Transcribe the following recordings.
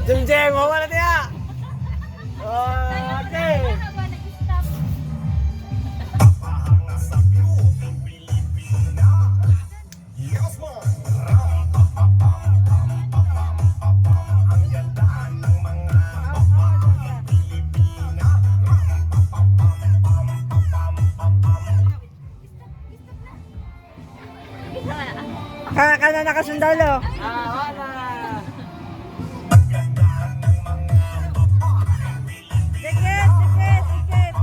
Jeng-jeng, wala niya. Okay. Ka na nakasundalo. Wala. Dikit, dikit, dikit.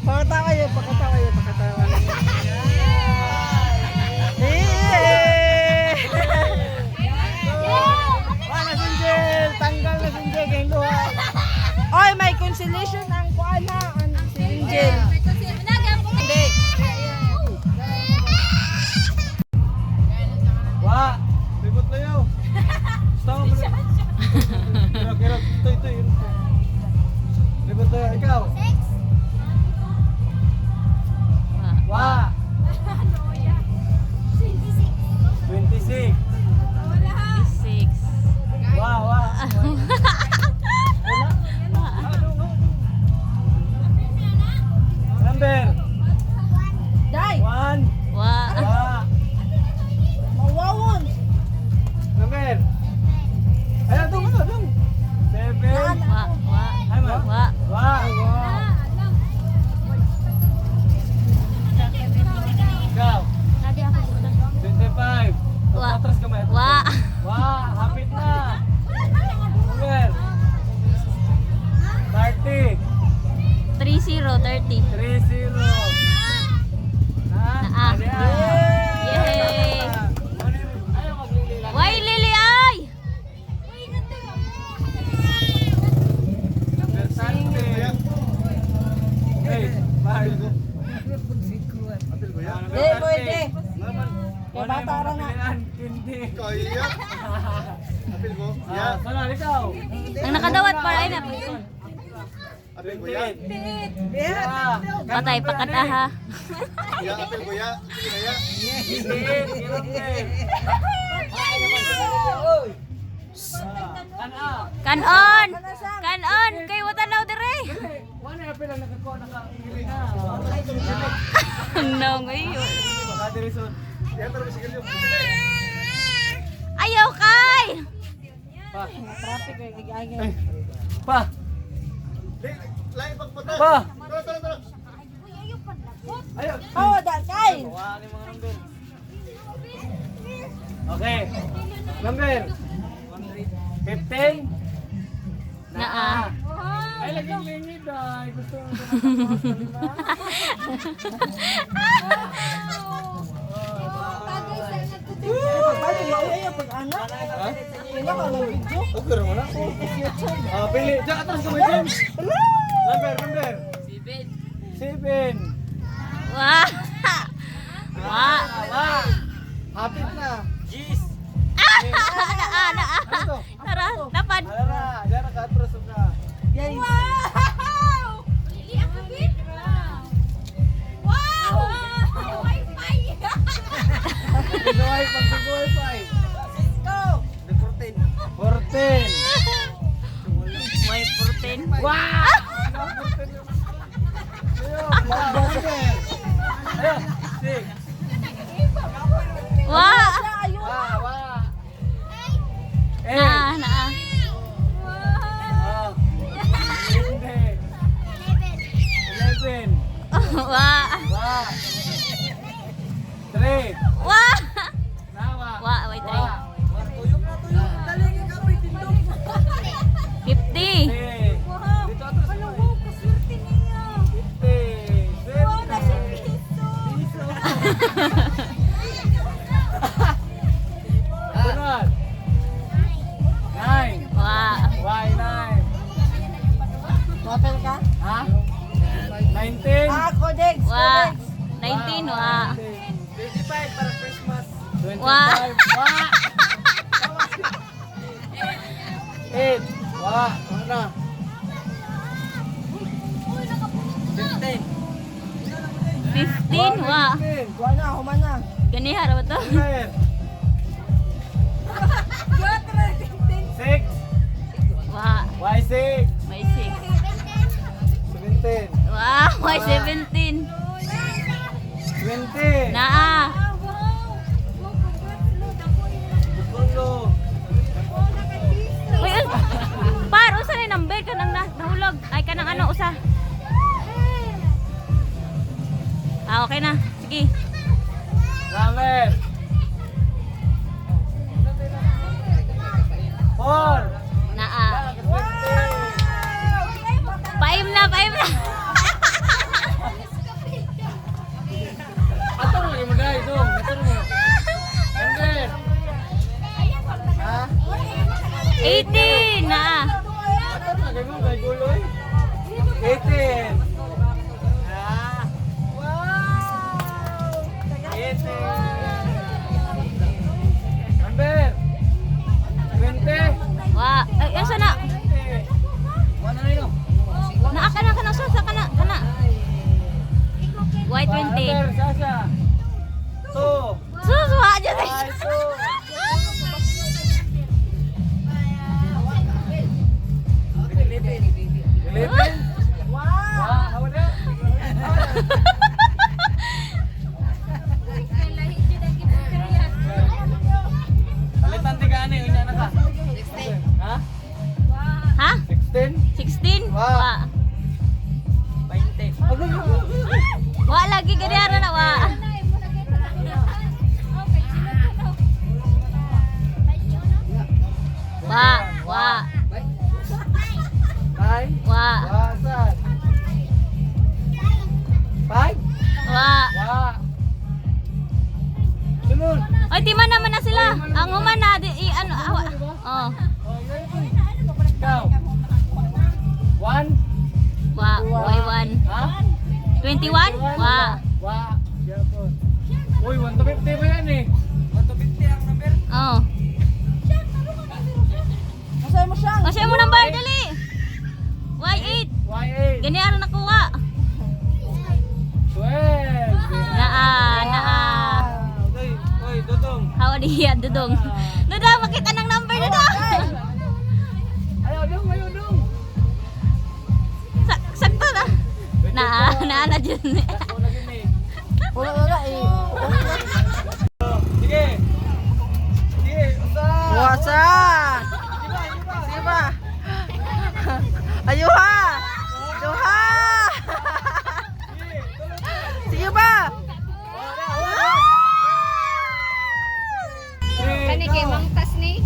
Pakatawa yun, pakatawa yun, pakatawa. Wala sinjil. Tanggal na sinjil. Kayong duha. Oy, may consolation ang kuan ha, ang Angel. Hindi. Wa. Libot na yaw. Stop mo. Kira-kira. Ito. Libot na yaw. Ikaw. Wa. 26. Wa. Number. Dai, 1. Wa. mawawon. Number. Ayun, dong. 7. Ay, ma. Wa. Ikaw. 25. Patras ka, Maya. Wa. Hapit na. Number. 30. 30. 30. Naa. Yay! Ayaw maglililang. Why, Lily, ay! Number 30. Hey, bye. Di, pwede. Kaya bata ra na. Hindi. Kaya. Apil mo? Ya. Sana, ikaw. Ang nakadawat para ay na. Apil ko ya. Patay, pakata ha. Ya, apil ko ya. Kaya. Kanon! Kanon! Kay watanaw dire! Wala na pila nakakuha naka-ingili na. No, ngayon. Makadirisod. Ya, pero sige yung. Ayaw kay! Pa. Traffic ay gigagay. Ay. Pa. Lain pagpata. Pa. Tara. Ayaw. Oh, dakay. Wala ni mga number. Okay. Number. 15. Naa. Ay, laging lingid ay. Gusto mo Pagpali mo ay pag ano? Ina ka ng video. Okay mo na. Pili. Diyan atas ka ba, James? Number. 7. Wah! Wah! Wah. Hapit na. Jeez. Naa! Ano to? Tara, napad! Alara, diyan nakatros ka. Yay. Wow! Lili, ang kapit! Wow! Wi-Fi! Sigaway, pag-sigaway pa eh. Go. 14. May protein. Wow! Ayun, 6. Wah! Wah. Naa. Oh. 11. Wah! Wah. 3. Wah! Sunod. 9. Wa. Why 9? Wapel ka? Ha? 19. Ako, Dex. Wa. 19 wa. 25 para Christmas. 25. Wa. Wa. 8. Wa. Ano? 15. 15 wa. 15. Kuha na, human na. Ganihar ba to? 7. 6. Wa. Why 6? May 6. 17. Wa. May 17. 20. Naa. Bukulo. Uy, par, usa ni number ka nang nahulog. Ay, ka nang ano, usa. Ah, okay na. Sige. Number. 4. Naa. Paim na, paim na. Ato lagi mo dahil dong. Ato mo. Number. Ha? 18 na. Ato lagi mo kay guloy. 18. Ah. Wow. 18. Number. 20. Wa. Ay, asa na? 20. Wala na yun. Naa ka na, sa kana, kana. White 20. Number, Sasha. 2. Suswa dyan. Ay, 11. Wow. Wow. Alitan tiga ani unya na ka. 16. Ha? Ha? 16? 16? Wa. Wa. 20. Wa lagi ganihara na, wa. Wa. Wa. 9. Wa. Wasan. 5. Wa. Wa. Sunod. Ay, timan naman na sila. Ang human na, ano, awa. Oh. Oh, ikaw. 1. Wa. Why 1? Ha? 21? Wa. Wa. Yapon. Uy, 1 to 50 ba yan eh? 1 to 50 ang number. Oh. Masaya mo siya. Kasi mo number, dali. Why 8? Y8. Ganihara nakuha. 12. Naa, naa. Uy, uy, Dudong. Hawa diya, Dudong. Dudong, makita ng number, Dudong. Ayaw, Dong, ayaw, Dong. Sakto na. Naa na dyan. Ako na gini. Wala, wala eh. Sige. Sige, usa. Wasa! Sige ba? Ayuha! Ayuha! Sige ba? Kani kay Mang tas ni.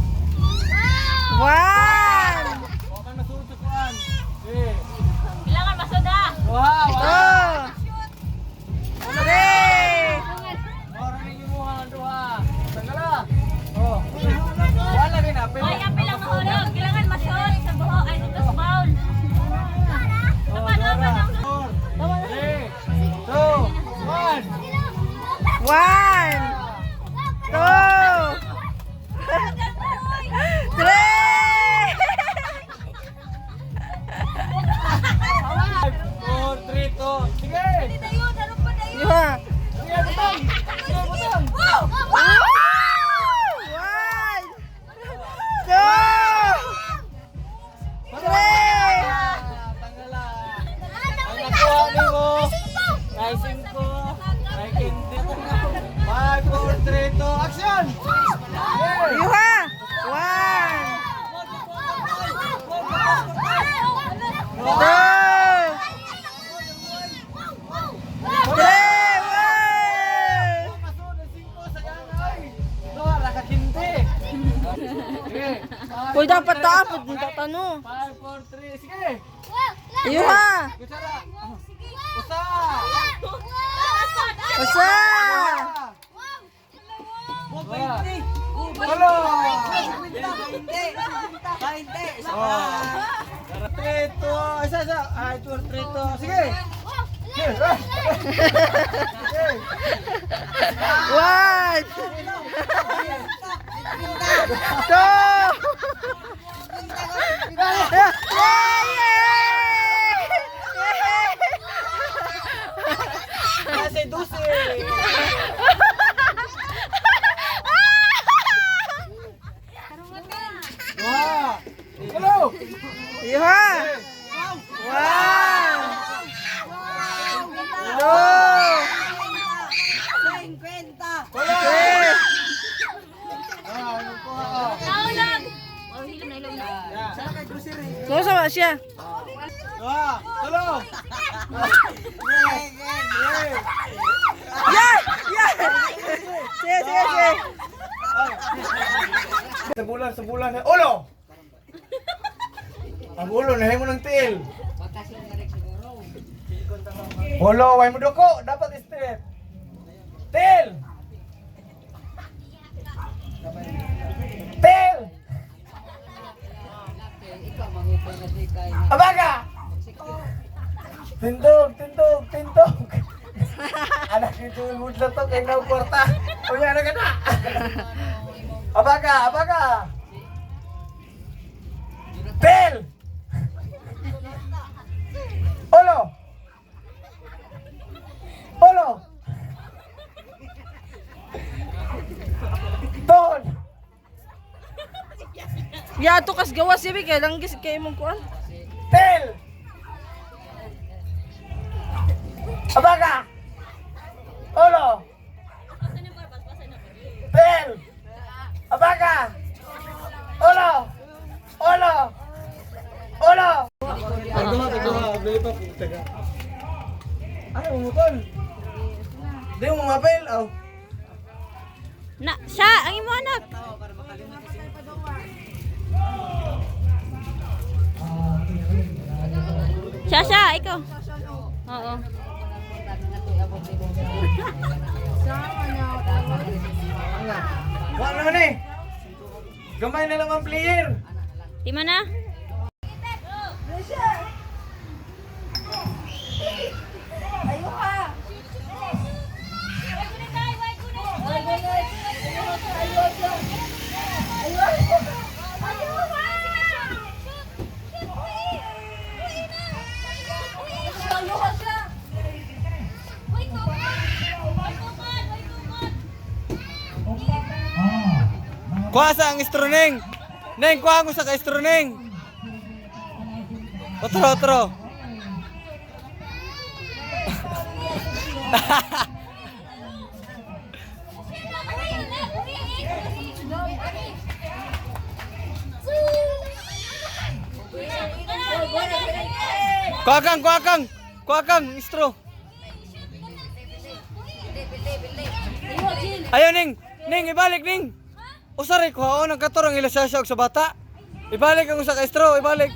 One! Huwag kang nasusukuan. Sige. Kailangan masoda. Wow, wow. Two! Three! Orang ini muha doa. Tangala. Oh. Wala lagi na. Ay, apil lang mahulog. Kailangan masod sa buho. Ay, dito sa bowl. Three, two, one. One! Two! Three! 5, 4, 3, 2. Sige. Ayuha! Sige, butang. Sige, butang. One! Two! Three! Tangala. Ang nakuha ni mo. Ay, 5. Ay, 15. 5, 4, 3, 2. Action! Yeah. Ayuha! One! Two! Three! One! Masud ang 5 sa ganay. Doha ra ka 15. Sige. Uy, dapat taapod ng tatano. 5, 4, 3. Sige. Ayuha! Kutsara. Usa. Usa. Hello. Trito, isa. Ay, trito. Sige. One. Kasi 12. Wah. Hello. Iha. One. Two. Three. Naulag! Oh, hilom na, hilom na. Kung sama siya. Wah. Hello. Yeah! Yeah! Sige. Sebulan. Ulo. Ang ulo na mo ng tiil. Ulo, way mo doko, dapat straight. Tiil. Abaga. Tindog. Anak itu mudla to kay na kwarta. Unya na kana. Abaga. Tel. Olo. Ton. Ya, to kas gawas siya, kaya lang gis kay mong kuan. Tel. Abaga. Olo. Tel. Abaga. Olo. Tagduha, beli pa taga. Ano mo kon? Di mo mapel, aw. Na, siya, ang imo anak. Siya, ikaw. Oo. Wa naman eh. Gamay na lang ang player. Di man na? Kuha sa ang istro, Neng. Neng, kuha mo sa ka-istro, Neng. Otro. Kuha kang, istro. Ayaw, Neng. Neng, ibalik, Neng. Usari ko ha, nagkaturang ilasasya sa bata. Ibalik ang usa ka istro, ibalik.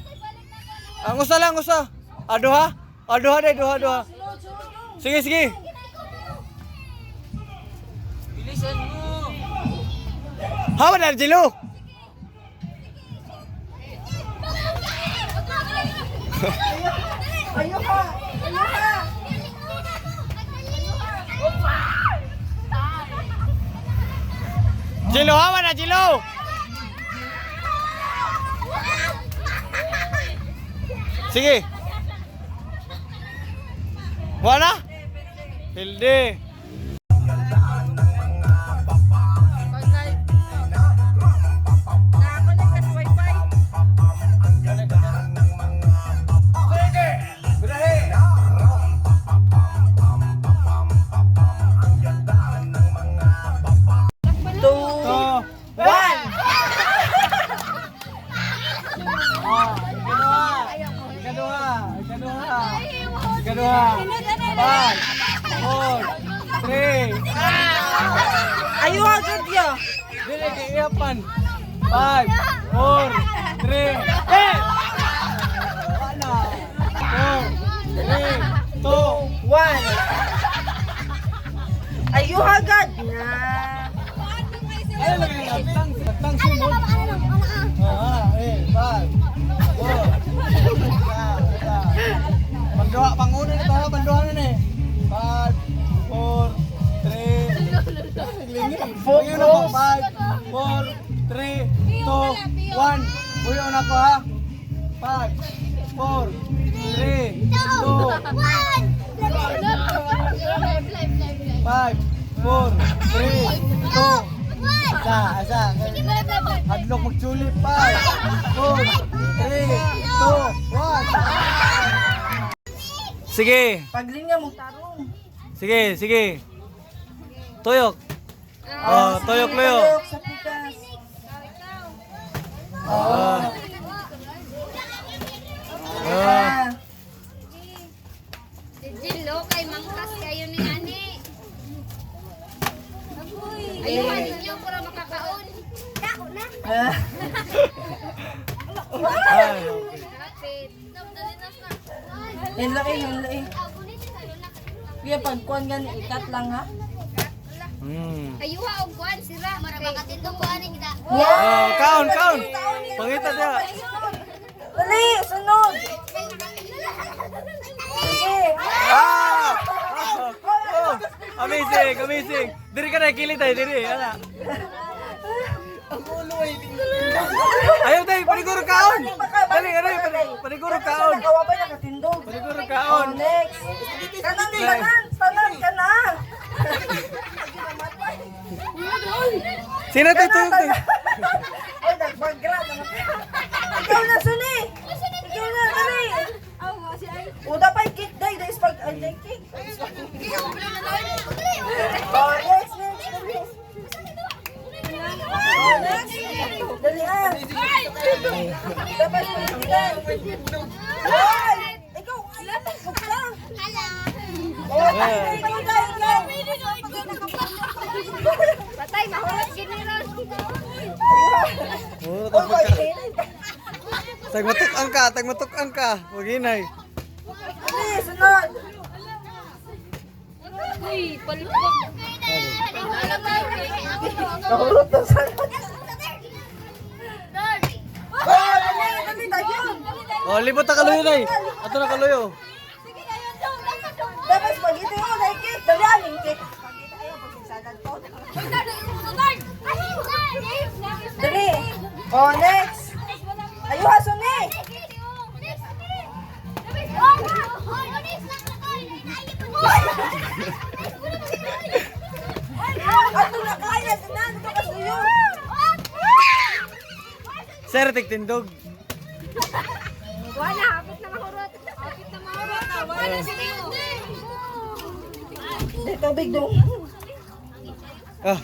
Ang usa lang, usa. Duha duha. Sige. Bilisan mo. Hawa na, Jilo. Jilo, hawa na, Jilo. Sige. Wala? Hilde. Ikaduha. 5, 4, 3. Ayo agad ya. Dili kay iyapan. 5, 4, 3. Wala. 4, 3, 2, 1. Ayo agad na. Ay, lagi agtang sumod. Bag. Bandoa panguna na tayo, bandoa na ni. 5, 4, 3. Ayun na po, 5, 4, 3, 2, 1. Buyo na ko ha. 5, 4, 3, 2, 5, 4, 3, 2, asa. Hadlok magsulit. 5, 4, 3, 2, 1. Sige. Paglinya mo tarong. Sige. Tuyok. Oh, tuyok Leo. Sa pikas. Jilo kay mangkas kayo ni ani. Ayun ninyo para makakaon. Dako na. Rapid. Yan laki. Kaya pagkuhan gan ikat lang ha. Ayuha og kuan sira makatindog ko ani kita. Oh, kaon. Pangita dia. Dali, sunod. Amazing. Diri ka na kilit tayo, diri. Ana. Ayaw tayo, paniguro kaon. Dali, paniguro kaon. Nakawa pa nakatindog. Paniguro Oh, kaon. next. Kanan. Ka na. Sino tayo tuyok? Oy, nagbagra. Ikaw na, Suni. Ikaw na, dali. O, dapat kick day. Dahil pag, kick. Oh, next. Oh, next. Dali, Dapat kick day. Hoy! Ikaw, bukla. Oh, ikaw. Patay mahurot giniron. Oh, Oh, tagmatok ang ka. Huwag hinay. dali, sunod. Uy, palubog. Nahurot na sa... Oh, dali tayo. Oh, libot na kaluyo na. Ato na kaluyo. Dapat spaghetti mo, dahil cake. Dali, aling cake. Spaghetti ayaw, pagsisagan ko. Dali. Oh, next. Ayaw, haso ni. Ato na kaya, sinan. Ito kasuyo. Sir, tigtindog. Wala, hapit na mahurot. Wala sige. Dali, tubig dong. Ah,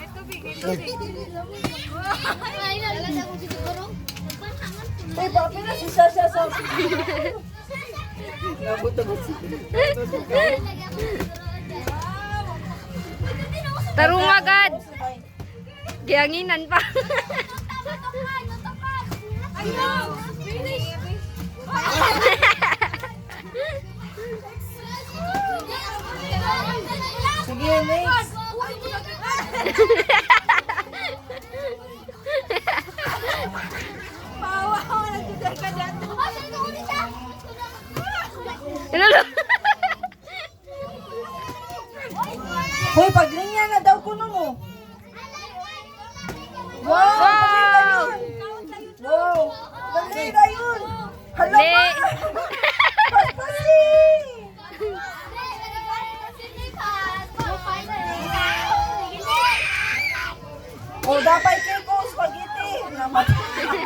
Ay, nalagay ako siguro. Uy, papi na si Sasha sa... Tarong agad. Gianginan pa. Sige, next. Hoy, paglinya na daw kuno mo. Wow! Wow! Dali na yun! Hala Dali. pa! Paspasi! O, dapat kayo ko spaghetti. Namatay.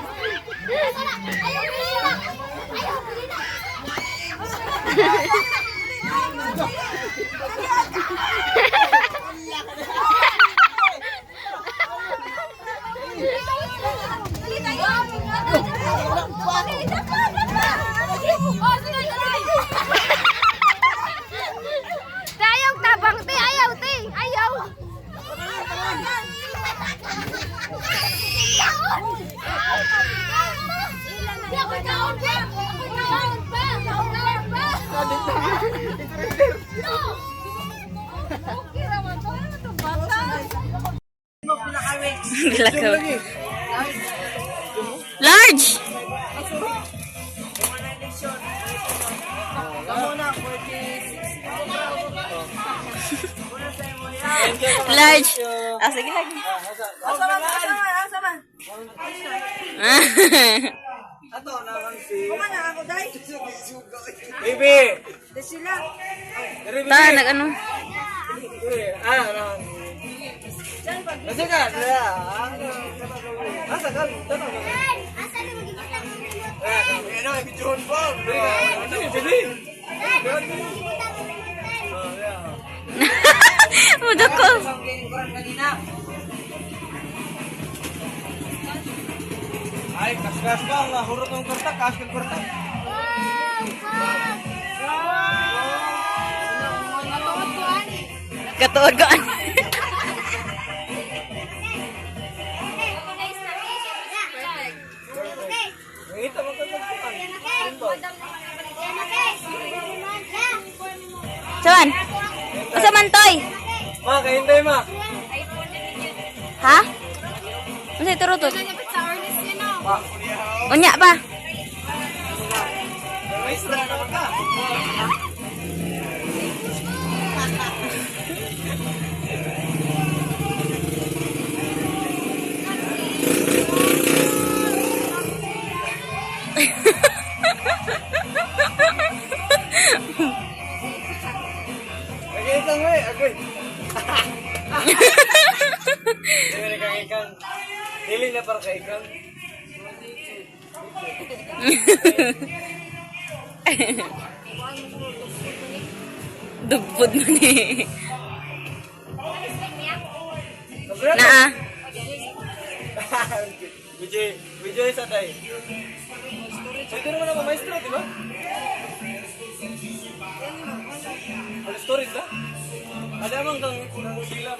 Ayaw tabang ti, ayaw ti, ayaw. Lakaw. Large! Large. Ah, sige lagi. Asa man? Ato naman si... Kumana ako, day. Baby! Di sila. Dari Ta, nag-ano? ano? Kasi ka, asa ka? Tanong mo. Ano, ibigyon po. Ano, bili. Mudo ko. Ay, kas-kas ka. Hurot ng kwarta, kas-kas kwarta. Katuod ko. Ngita mo ka magpuan. Saman? Asa man toy? Ma, kahintay ma. Ha? Ano sa'yo turutot? Ma, Unya pa. maestra naman ka. Agay kang we, agay. Dili kang ikang. Dili na para kay ikang. Dugpod mo ni. Naa. Video isa tayo. Pwede naman ako maestro, di ba? All stories ba? Ada bang kang sila?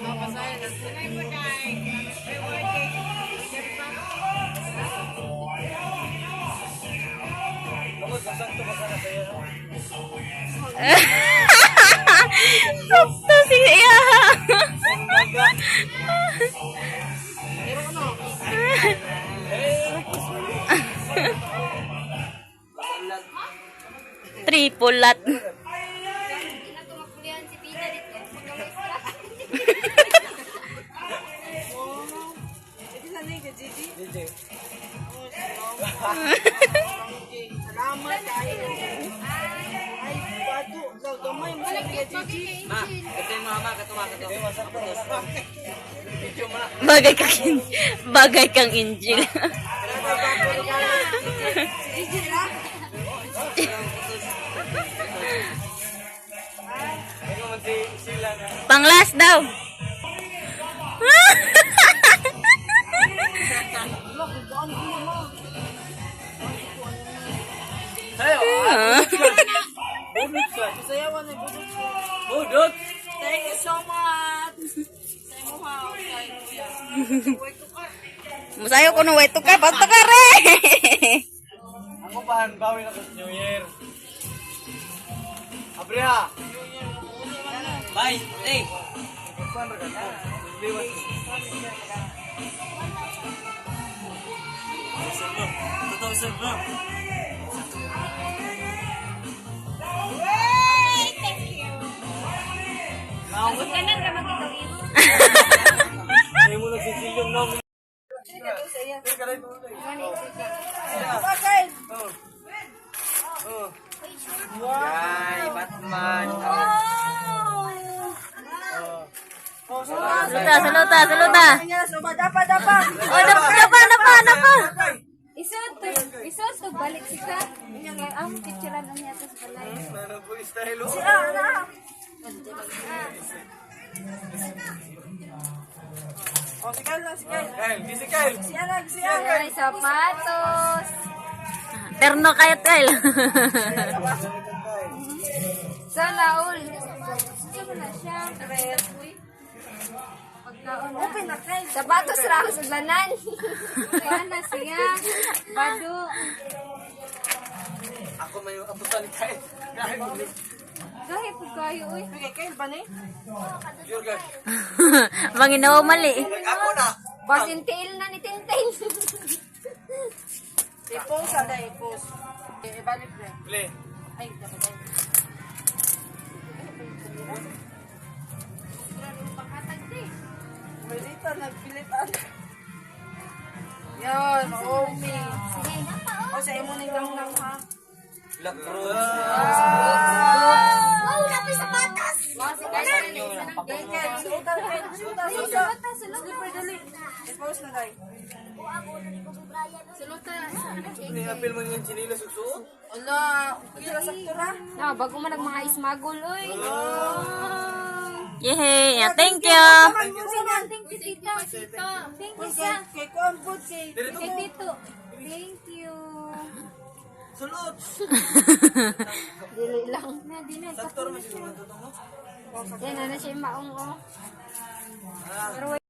Ako, sasakto ba sana sa'yo? Sakto siya. Baga. Tripulat. DJ. Salamat kayo. Ay, bato. Gamay mo sa mga Gigi. Hindi, masakto. Video ma. Bagay kang Injil. Gigi na. Ikaw man si sila na. Panglas daw. Sayo. Budot ka. Sayawan na po. Budot. Thank you so much. Sa mo ha. Musayo ko nung wait to ka. Pato ka re. Ako pa, bawin ako sa New Year. Abriha. Bye. Hey. Kuan ra ka. Liwas. Totoo sa bro. Huwag ka nang ramag ito. Ay mo nagsisilyong na. Bakit? Yay, Batman. Saluta. Dapa. Oh, napa. Isot to balik sika. Ang picturean niya sa balay. Ano po style? Oh, si Kyle lang, si Kyle. Kyle, busy Kyle. Si Alan. Ay, sapatos. Terno kayo, Kyle. Sana all. Sino na siya? Pagkaon na. Open na, Kyle. Sapatos raw sa lanan. Kaya na siya. Bado. Ako may aputan ni Kyle. Kahit po kayo, uy. Okay, Kyle ba ni? Sure ka. Manginaw mali. Ako na. Basin tail na ni Tintin. I-post ada i-post. Ibalik na. Play. Ay, dapat ay. Malita, nagpilitan. Yan, Omi. Sige na pa O, sa imo ni lang lang ha. Black Rose. Oh, lapis sa patas. Ken, suotan, Ken. Suotan, suotan. Slipper, dali. I-post na, day. Apil mo yung chinilas susuot. Ala, kira sakto na. Na, bago man mga ismagol, oy. Yehey! Thank you! Thank you, tita. Thank you, sa. Kay Kuan po, kay... Kay Tito. Thank you. Sulot. Dili lang. Na, dili. Saktor mo siguro. Yan, ano siya yung maong, oh.